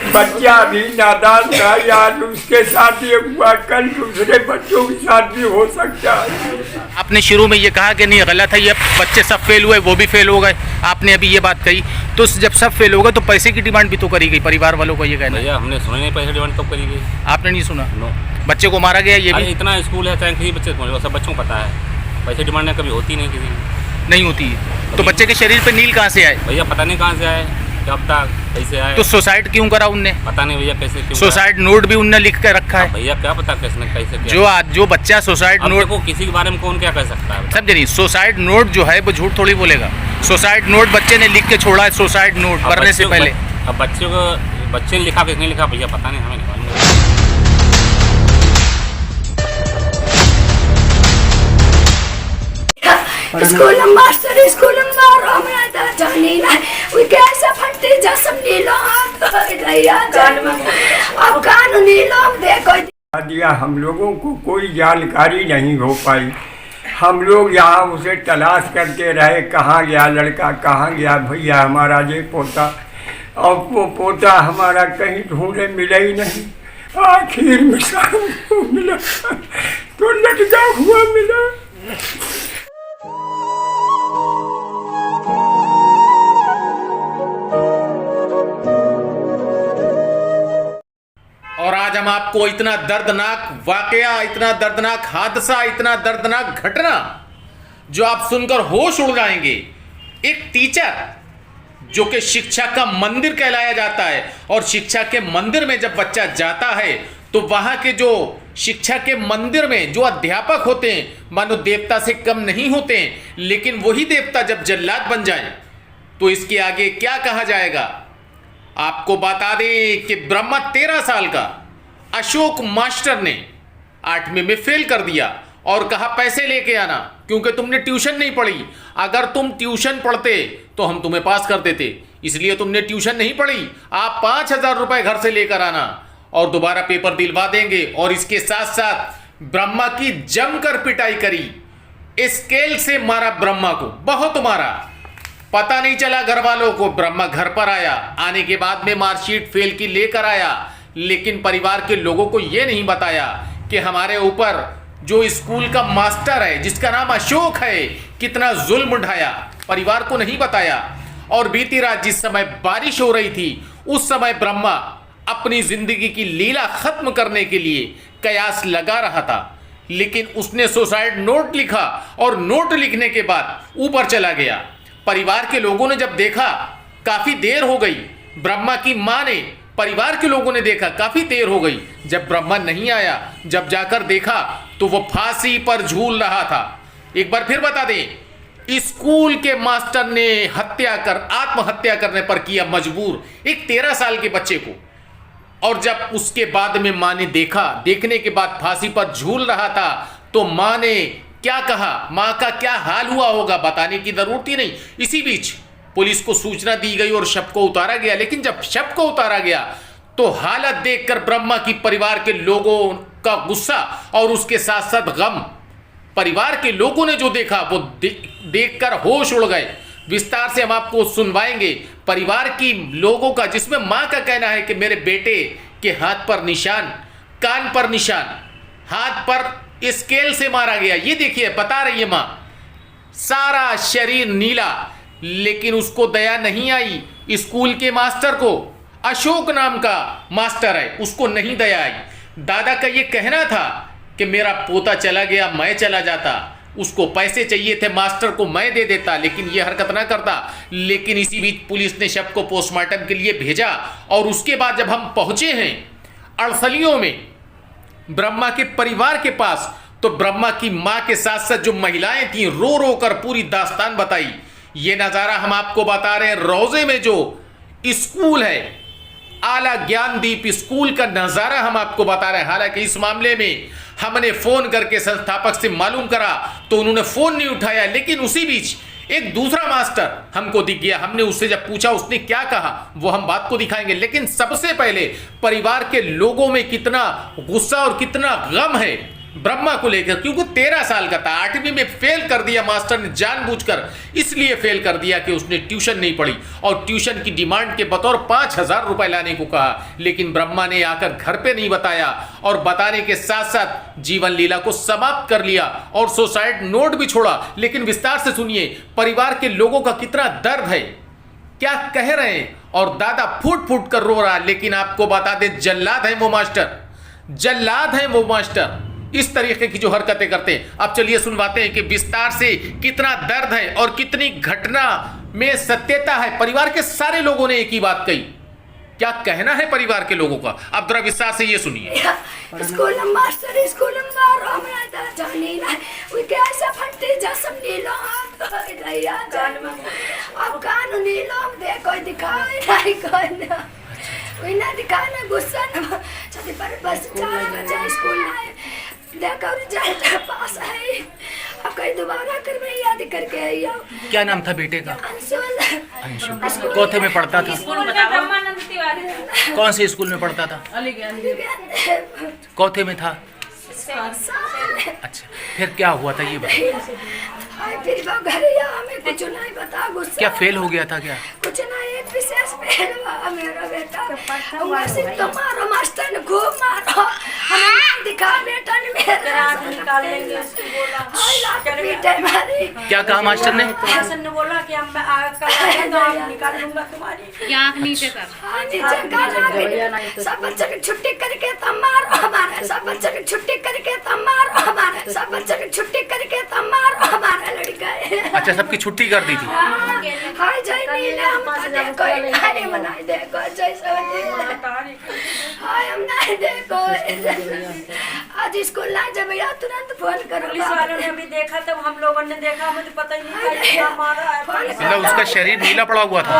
बच्चा भी नादान था यार, उसके साथ ये हुआ, कल दूसरे बच्चों के साथ भी हो सकता है। आपने शुरू में ये कहा कि नहीं गलत है, ये बच्चे सब फेल हुए, वो भी फेल हो गए, आपने अभी ये बात कही, तो जब सब फेल हो गए तो पैसे की डिमांड भी तो करी गई, परिवार वालों को ये कहना है। भैया हमने सुना नहीं पैसे डिमांड कब करी गई। आपने नहीं सुना? नो। बच्चे को मारा गया ये भी इतना स्कूल है, चाहे किसी बच्चे को, सब बच्चों को पता है पैसे डिमांड कभी होती नहीं किसी की। नहीं होती है। तो बच्चे के शरीर पे नील कहाँ से आए? भैया पता नहीं कहाँ से आए, कब तक कैसे आए। तो सुसाइड क्यों करा उनने? पता नहीं भैया कैसे क्यों। सुसाइड नोट भी उनने लिख कर रखा है। भैया क्या पता कैसे कैसे क्या। जो बच्चा सुसाइड नोट, देखो किसी के बारे में कौन क्या कर सकता है। समझे नहीं, सुसाइड नोट जो है वो झूठ थोड़ी बोलेगा। सुसाइड नोट बच्चे ने लिख के छोड़ा है, सुसाइड नोट मरने से पहले। अब बच्चे ने लिखा किसने लिखा भैया पता नहीं, हमें नहीं मालूम। स्कूल मास्टर स्कूल मारो हमरा त जानी ना उ कैसे फटते जसम नीलो रैया जन्म अब कानूनी लोग देखो दिया, हम लोगों को कोई जानकारी नहीं हो पाई। हम लोग यहाँ उसे तलाश करते रहे, कहाँ गया लड़का, कहाँ गया भैया हमारा ये पोता, और वो पोता हमारा कहीं ढूंढे मिला ही नहीं। आखिर में शाम को मिला तो लटका हुआ मिला। और आज हम आपको इतना दर्दनाक वाकया, इतना दर्दनाक हादसा, इतना दर्दनाक घटना जो आप सुनकर होश उड़ जाएंगे। एक टीचर जो कि शिक्षा का मंदिर कहलाया जाता है, और शिक्षा के मंदिर में जब बच्चा जाता है तो वहां के जो शिक्षा के मंदिर में जो अध्यापक होते हैं मानो देवता से कम नहीं होते हैं, लेकिन वही देवता जब जल्लाद बन जाए तो इसके आगे क्या कहा जाएगा। आपको बता दें कि ब्रह्मा 13 साल का अशोक मास्टर ने 8वीं में फेल कर दिया और कहा पैसे लेके आना, क्योंकि तुमने ट्यूशन नहीं पढ़ी। अगर तुम ट्यूशन पढ़ते तो हम तुम्हें पास कर देते, इसलिए तुमने ट्यूशन नहीं पढ़ी। आप 5,000 रुपए घर से लेकर आना और दोबारा पेपर दिलवा देंगे। और इसके साथ साथ ब्रह्मा की जमकर पिटाई करी, स्केल से मारा ब्रह्मा को, बहुत मारा। पता नहीं चला घर वालों को। ब्रह्मा घर पर आया, आने के बाद में मार्कशीट फेल की लेकर आया, लेकिन परिवार के लोगों को यह नहीं बताया कि हमारे ऊपर जो स्कूल का मास्टर है जिसका नाम अशोक है कितना जुल्म ढाया, परिवार को नहीं बताया। और बीती रात जिस समय बारिश हो रही थी उस समय ब्रह्मा अपनी जिंदगी की लीला खत्म करने के लिए कयास लगा रहा था, लेकिन उसने सुसाइड नोट लिखा और नोट लिखने के बाद ऊपर चला गया। परिवार के लोगों ने जब देखा काफी देर हो गई, ब्रह्मा की मां ने, परिवार के लोगों ने देखा काफी देर हो गई, जब ब्रह्मा नहीं आया, जब जाकर देखा तो वो फांसी पर झूल रहा था। एक बार फिर बता दें, स्कूल के मास्टर ने आत्महत्या करने पर किया मजबूर एक 13 साल के बच्चे को। और जब उसके बाद में मां ने देखा, देखने के बाद फांसी पर झूल रहा था, तो मां ने क्या कहा, मां का क्या हाल हुआ होगा बताने की जरूरत ही नहीं। इसी बीच पुलिस को सूचना दी गई और शव को उतारा गया। लेकिन जब शव को उतारा गया तो हालत देखकर ब्रह्मा की परिवार के लोगों का गुस्सा और उसके साथ साथ गम, परिवार के लोगों ने जो देखा वो देखकर होश उड़ गए। विस्तार से हम आपको सुनवाएंगे परिवार की लोगों का, जिसमें मां का कहना है कि मेरे बेटे के हाथ पर निशान, कान पर निशान, हाथ पर स्केल से मारा गया। ये देखिए बता रही है मां, सारा शरीर नीला, लेकिन उसको दया नहीं आई। स्कूल के मास्टर को, अशोक नाम का मास्टर है, उसको नहीं दया आई। दादा का ये कहना था कि मेरा पोता चला गया, मैं चला जाता, उसको पैसे चाहिए थे, मास्टर को मैं दे देता, लेकिन ये हरकत ना करता। लेकिन इसी बीच पुलिस ने शव को पोस्टमार्टम के लिए भेजा। और उसके बाद जब हम पहुंचे हैं अड़सलियों में ब्रह्मा के परिवार के पास, तो ब्रह्मा की मां के साथ साथ जो महिलाएं थी रो रो कर पूरी दास्तान बताई। ये नजारा हम आपको बता रहे हैं, रोजे में जो स्कूल है आला ज्ञानदीप स्कूल का नजारा हम आपको बता रहे हैं। हालांकि इस मामले में हमने फोन करके संस्थापक से मालूम करा तो उन्होंने फोन नहीं उठाया, लेकिन उसी बीच एक दूसरा मास्टर हमको दिख गया। हमने उससे जब पूछा उसने क्या कहा वो हम बात को दिखाएंगे। लेकिन सबसे पहले परिवार के लोगों में कितना गुस्सा और कितना गम है ब्रह्मा को लेकर, क्योंकि 13 साल का था, 8वीं में फेल कर दिया मास्टर ने जानबूझकर, इसलिए फेल कर दिया कि उसने ट्यूशन नहीं पढ़ी और ट्यूशन की डिमांड के बतौर 5,000 रुपए लाने को कहा। लेकिन ब्रह्मा ने आकर घर पे नहीं बताया और बताने के साथ साथ जीवन लीला को समाप्त कर लिया और सुसाइड नोट भी छोड़ा। लेकिन विस्तार से सुनिए परिवार के लोगों का कितना दर्द है, क्या कह रहे हैं, और दादा फूट फूट कर रो रहा। लेकिन आपको बता दें जल्लाद है वो मास्टर, जल्लाद है वो मास्टर, इस तरीके की जो हरकतें करते हैं। अब चलिए सुनवाते हैं कि विस्तार से कितना दर्द है और कितनी घटना में सत्यता है। परिवार के सारे लोगों ने एक ही बात कही, क्या कहना है परिवार के लोगों का, अब जरा विस्तार से ये सुनिए। स्कूल में मास्टर स्कूल में मारो हमरा दा जानी ना उ कैसे फंटे जसम नीलो हाथ रैया जान में अब कानूनी लोग देखो दिखाई नहीं कोई ना कोई ना दिखाना गुस्सा ना छति पर बस 4 बजे स्कूल आए देखो रिजल्ट पास है अब कहीं दोबारा कर मैं याद करके आई हूं। क्या नाम था बेटे का? अंशुल। कौथे में पढ़ता था? कौन से स्कूल में पढ़ता था? कौथे में था? अच्छा, फिर क्या हुआ था ये बताइए। फिर वो घर हमें कुछ नहीं बता गुस्सा क्या फेल हो गया था क्या? कुछ नहीं, एक विशेष फेल हुआ मेरा बेटा। वैसे तो मारो मास्टर ने खूब मारो, हमें दिखा बेटा ने मेरा निकाल लेंगे बेटे मारी। क्या कहा मास्टर ने? मास्टर ने बोला कि हम निकाल लूंगा तुम्हारी आँख नीचे कर, सब बच्चों की छुट्टी करके तब मारो हमारे, सब बच्चों की छुट्टी करके तब मारो हमारे, सब बच्चों की छुट्टी करके तब मारो हमारा लड़का है। अच्छा, सबकी छुट्टी कर दी थी? हाय जय नीले हम देखो नहीं बनाई देखो जैसा हाय हम नहीं देखो आज स्कूल ना जब या तुरंत फोन करो। पुलिस वालों ने भी देखा तब हम लोगों ने देखा, मुझे पता ही नहीं था क्या मारा है। मतलब उसका शरीर नीला पड़ा हुआ था?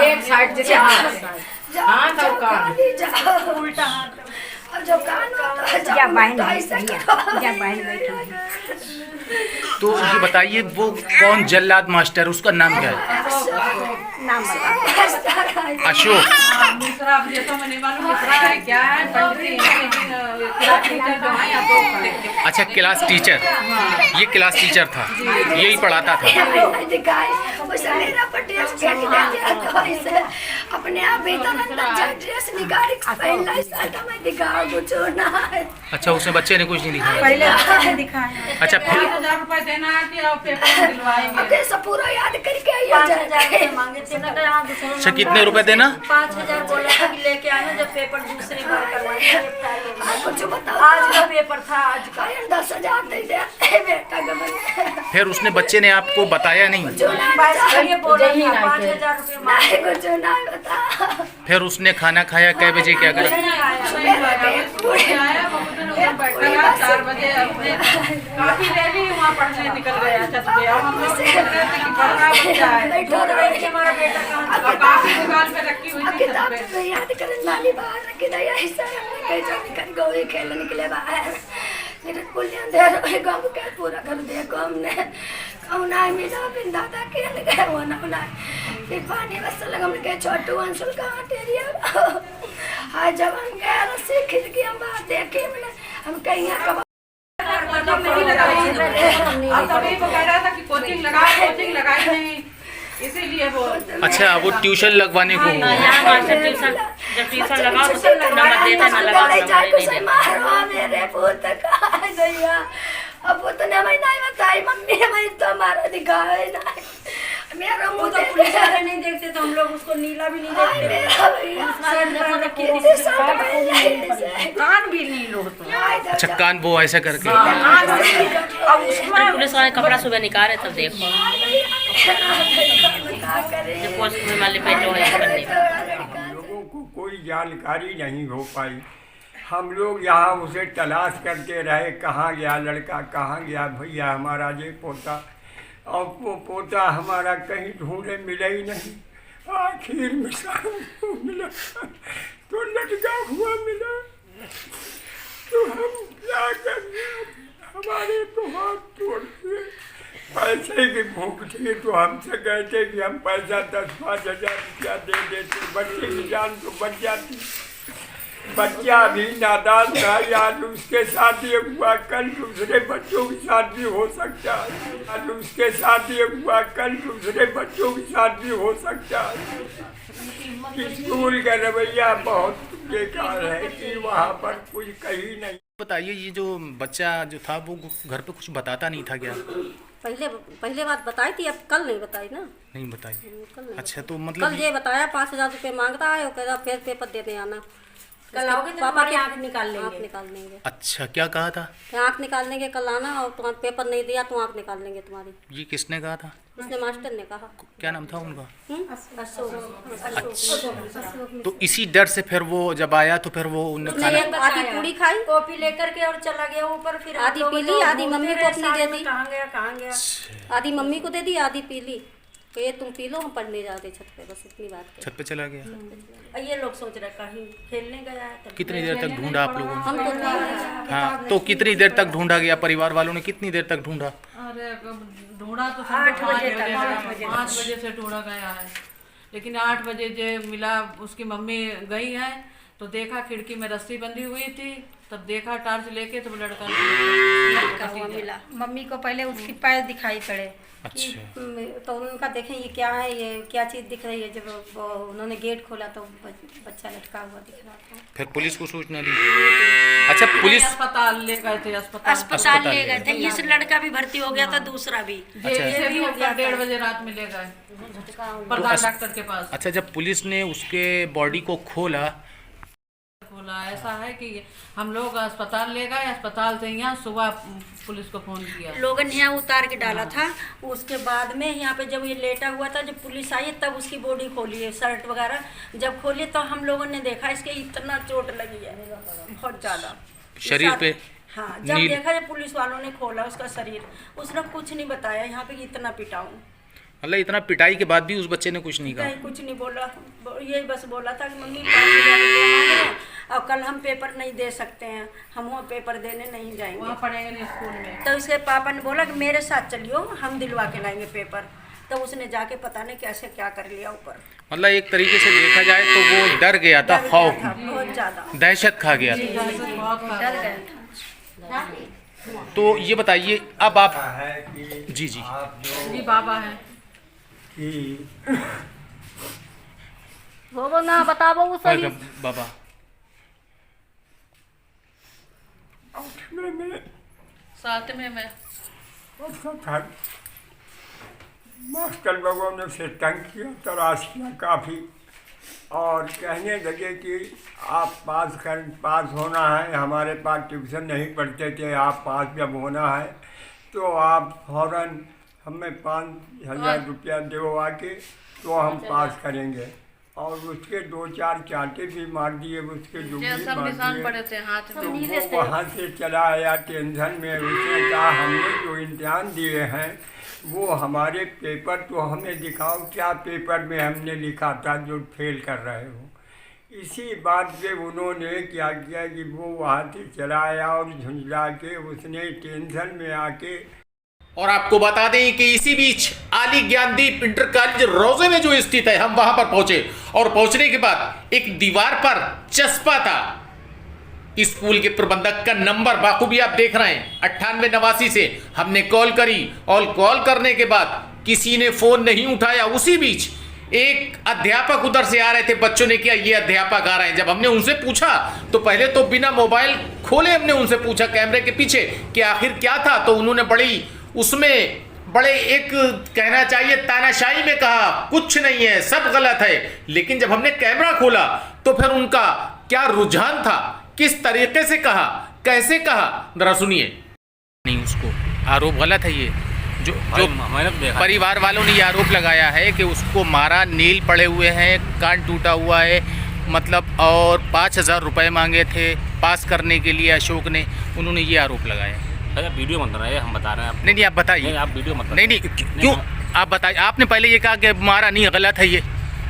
एक साइड जैसे हाथ और कान उल्टा हाथ और जो कान या बाहर या बाहर तो ये बताइए वो कौन जल्लाद मास्टर, उसका नाम क्या है? नाम अशोक। दूसरा अब जैसा मैंने मालूम दूसरा है क्या है पंडित क्लास टीचर जो है आपको अच्छा, क्लास टीचर, ये क्लास टीचर था, यही पढ़ाता था। अपने आप भीतर ड्रेस निकाल दिखाओ कुछ ना है। अच्छा, उसमें बच्चे ने कुछ नहीं दिखाया? पहले दिखाया। अच्छा, फिर 5,000 रुपए देना है कि आप पेपर दिलवाएंगे? कैसे पूरा याद करके 5,000 मांगे थे ना, अच्छा कितने रुपए देना? 5,000 बोला था कि लेके आना जब पेपर दूसरी बार करवाएंगे। कुछ बताओ आज का पेपर था, आज का 10,000 दे दे बेटा गमन। फिर उसने बच्चे ने आपको बताया नहीं? ये बोला था 5,000 रुपये मांगे। कुछ नहीं बता। फिर उसने खाना खाया कै बजे, क्या करा? आया बहुत दिन ऊपर बैठा 4 बजे अपने काफी देर ही वहाँ पढ़ने निकल गया छत पे। अब हम लोग सोच रहे थे कि पढ़ रहा बच्चा है, दूध रख के हमारा बेटा कहाँ अब काफी दुकान पे रखी हुई थी छत किताब पे। में याद कर नाली बाहर रखी दया ऐसा हमने कहीं जाने कर गए खेलने निकले बाहर मेरे पुलिया दे रहे गांव का पूरा घर देखो हमने कौन आए मिला बिन दादा के लगे वो ना फिर पानी बस लगा हमने कहे छोटू अंशुल कहाँ टेरिया हाय जब हम गए रस्सी खिंच के हम बाहर देखे मैंने हम कहीं यहाँ कोचिंग नहीं लगाई, अब तभी वो कह रहा था कि कोचिंग लगाई नहीं, इसीलिए वो। अच्छा, वो ट्यूशन लगवाने को यहाँ मास्टर ट्यूशन जब ट्यूशन लगाओ तो नंबर देता ना लगाओ नंबर नहीं मारो मेरे पुत का दैया अब वो तो नहीं नहीं बताई मम्मी हमें तो मारा दिखाए ना मेरा वो मुंह तो पुलिस वाले नहीं देखते तो हम लोग उसको नीला भी नहीं देखते। मेरा भैया कान भी नीलो होता। अच्छा, कान वो ऐसा करके? अब उसमें पुलिस वाले कपड़ा सुबह निकाले तब देखो जब पोस्ट में माले पे जो है करने हम लोगों को कोई जानकारी नहीं हो पाई। हम लोग यहाँ उसे तलाश करते रहे, कहाँ गया लड़का, कहाँ गया भैया हमारा ये पोता, और वो पोता हमारा कहीं ढूंढे मिला ही नहीं। आखिर में शाम को मिला तो लटका हुआ मिला, तो हम क्या करें, हमारे तो हाथ तोड़ दिए। पैसे की भूख थी तो हमसे कहते कि हम पैसा 10-5 हज़ार रुपया दे देते, बच्चे की जान तो बच जाती। बच्चा भी नादान था, यार उसके साथ ये हुआ, कल दूसरे बच्चों के साथ भी हो सकता है। आज उसके साथ ये हुआ, कल दूसरे बच्चों के साथ भी हो सकता है। स्कूल का रवैया बहुत बेकार है कि वहाँ पर कुछ कहीं नहीं। बताइए, ये जो बच्चा जो था वो घर पे कुछ बताता नहीं था क्या? पहले बात बताई थी, अब कल नहीं बताई ना। नहीं बताई। कल नहीं अच्छा, तो कल मतलब ये बताया 5,000 रुपये मांगता है, वो कह रहा फिर पेपर देने आना। कल आओगे तो पापा तुम्हारी के आँख निकाल लेंगे। आँख निकाल लेंगे। अच्छा, क्या कहा था? आँख निकाल लेंगे, कल आना, और तुम्हारा पेपर नहीं दिया तो आँख निकाल लेंगे तुम्हारी। ये किसने कहा था? उसने मास्टर ने कहा। क्या नाम था उनका? अशोक। तो इसी डर से फिर वो जब आया तो फिर वो उनने उसने खाना एक आधी पूरी खाई, कॉपी लेकर के और चला गया ऊपर, फिर आधी हम लोग पी ली, तो आधी मम्मी को अपनी दे दी। कहाँ गया आधी मम्मी को दे दी, आधी पी ली। तो ये तुम पी लो, हम पढ़ने जाते छत पे, बस इतनी बात कही। छत पे चला गया। और ये लोग सोच रहे कहीं खेलने गया है तब। कितनी देर तक ढूंढा आप लोगों ने? हम तो हाँ, तो कितनी देर तक ढूंढा गया? परिवार वालों ने कितनी देर तक ढूंढा? अरे ढूंढा तो 8 बजे तक, 5 बजे से ढूंढा गया है, लेकिन 8 बजे जो मिला, उसकी मम्मी गई है तो देखा खिड़की में रस्सी बंधी हुई थी, तब देखा टॉर्च लेके तो लड़का हुआ मिला। मम्मी को पहले उसकी पैर दिखाई पड़े। अच्छा, तो उनका देखें ये क्या है, ये क्या चीज़ दिख रही है। जब उन्होंने गेट खोला तो बच्चा लटका हुआ दिख रहा था। फिर पुलिस को सूचना दी? अच्छा, पुलिस अस्पताल ले गए थे, अस्पताल ले गए थे। इस लड़का भी भर्ती हो गया था, दूसरा भी। ये भी हो गया, 1:30 बजे रात में ले गए प्रधान डॉक्टर के पास। अच्छा, जब पुलिस ने उसके बॉडी को खोला, ऐसा है कि हम लोग अस्पताल ले गए, अस्पताल से यहाँ सुबह पुलिस को फोन किया। लोगों ने यहाँ उतार के डाला था। उसके बाद में यहाँ पे जब ये लेटा हुआ था, जब पुलिस आई तब उसकी बॉडी खोली है, शर्ट वगैरह जब खोली तो हम लोगों ने देखा इसके इतना चोट लगी है, बहुत ज़्यादा शरीर पे। हाँ, जब देखा जब पुलिस वालों ने खोला उसका शरीर, उसने कुछ नहीं बताया यहाँ पे इतना पिटाऊँ। मतलब इतना पिटाई के बाद भी उस बच्चे ने कुछ नहीं कहा? कुछ नहीं बोला, यही बस बोला था कि मम्मी 5,000 रुपये मांग रहे हैं और कल हम पेपर नहीं दे सकते हैं, हम वहाँ पेपर देने नहीं जाएंगे, वहाँ पढ़ेंगे नहीं स्कूल में। तो उसके पापा ने बोला कि मेरे साथ चलियो, हम दिलवा के लाएंगे पेपर। तो उसने जाके पता नहीं कैसे क्या कर लिया ऊपर। मतलब एक तरीके से देखा जाए तो वो डर गया था, खौफ, बहुत ज़्यादा दहशत खा गया था। डर गया था। तो ये बताइए, अब आप है कि जी जी आप जो जी बाबा है कि वो ना बताओ वो सही। बाबा उठने में 7वें में अच्छा था। मास्टर लोगों ने उसे तंग किया, तराश किया काफ़ी, और कहने लगे कि आप पास होना है, हमारे पास ट्यूशन नहीं पढ़ते थे, आप पास जब होना है तो आप फ़ौरन हमें 5,000 रुपया दो आके, तो हम पास करेंगे। और उसके 2-4 चांटे भी मार दिए, उसके डूबी मार दिए। पड़े थे हाथ में। तो वो वहाँ से चला आया टेंशन में। उसने कहा हमने जो इम्तिहान दिए हैं वो हमारे पेपर तो हमें दिखाओ, क्या पेपर में हमने लिखा था जो फेल कर रहे हो। इसी बात पे उन्होंने क्या किया कि वो वहाँ से चला आया और झुंझला के उसने टेंशन में आके। और आपको बता दें कि इसी बीच आली ज्ञानदीप इंटर कॉलेज रोजे में जो स्थित है, हम वहां पर पहुंचे और पहुंचने के बाद एक दीवार पर चस्पा था स्कूल के प्रबंधक का नंबर, बाखूबी आप देख रहे हैं 9889 से हमने कॉल करी और कॉल करने के बाद किसी ने फोन नहीं उठाया। उसी बीच एक अध्यापक उधर से आ रहे थे, बच्चों ने किया ये अध्यापक आ रहे हैं। जब हमने उनसे पूछा तो पहले तो बिना मोबाइल खोले हमने उनसे पूछा कैमरे के पीछे कि आखिर क्या था, तो उन्होंने बड़े एक कहना चाहिए तानाशाही में कहा कुछ नहीं है, सब गलत है। लेकिन जब हमने कैमरा खोला तो फिर उनका क्या रुझान था, किस तरीके से कहा, कैसे कहा, जरा सुनिए। नहीं, उसको आरोप गलत है ये जो मैंने तो देखा। परिवार वालों ने ये आरोप लगाया है कि उसको मारा, नील पड़े हुए हैं, कान टूटा हुआ है, मतलब, और 5,000 रुपये मांगे थे पास करने के लिए अशोक ने, उन्होंने ये आरोप लगाया। अरे वीडियो मत बनाइए, हम बता रहे हैं आप। नहीं, आप बताइए। नहीं, आप वीडियो मत नहीं, क्यों आप बताइए। आपने पहले ये कहा कि मारा नहीं, गलत है ये,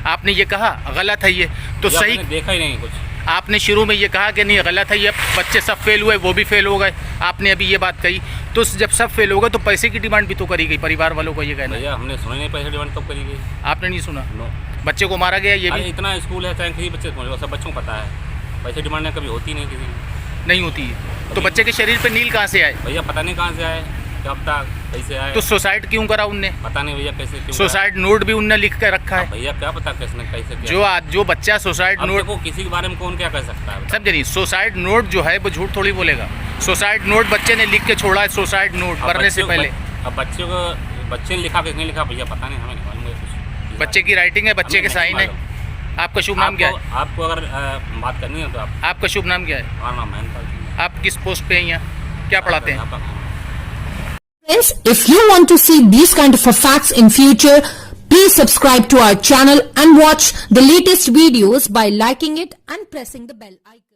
आपने ये कहा गलत है ये, तो सही देखा ही नहीं कुछ। आपने शुरू में ये कहा कि नहीं गलत है ये, बच्चे सब फेल हुए, वो भी फेल हो गए, आपने अभी ये बात कही। तो जब सब फेल हो गए तो पैसे की डिमांड भी तो करी गई, परिवार वालों को ये कहना है। भैया हमने सुना नहीं, पैसे डिमांड कब करी गई? आपने नहीं सुना? नो। बच्चे को मारा गया ये भी। इतना स्कूल है, 3 बच्चे, सब बच्चों को पता है। पैसे डिमांड कभी होती नहीं किसी की। नहीं होती है। तो बच्चे के शरीर पे नील कहाँ से आए? भैया पता नहीं कहाँ से आए, कब तक कैसे आए, तो सुसाइड क्यों करा उनने? पता नहीं भैया कैसे क्यों सुसाइड नोट भी उनने लिख के रखा करा। है। भैया क्या पता कैसे कैसे किया। जो बच्चा सुसाइड अब नोट, देखो किसी के बारे में कौन क्या कह सकता है। समझे नहीं, सुसाइड नोट जो है वो झूठ थोड़ी बोलेगा। सुसाइड नोट बच्चे ने लिख के छोड़ा है, सुसाइड नोट अब मरने से बच्चे को- पहले। अब बच्चे ने लिखा किसने लिखा भैया पता नहीं, हमें नहीं मालूम है कुछ। बच्चे की राइटिंग है, बच्चे हमें के नहीं साइन है। मालूम। आपका शुभ नाम क्या है? आपको अगर बात करनी है तो आपका शुभ नाम क्या है? हमारा नाम महेंद्र। आप किस पोस्ट पे हैं यहाँ, क्या पढ़ाते हैं? Friends, if you want to see these kind of facts in future, please subscribe to our channel and watch the latest videos by liking it and pressing the bell icon.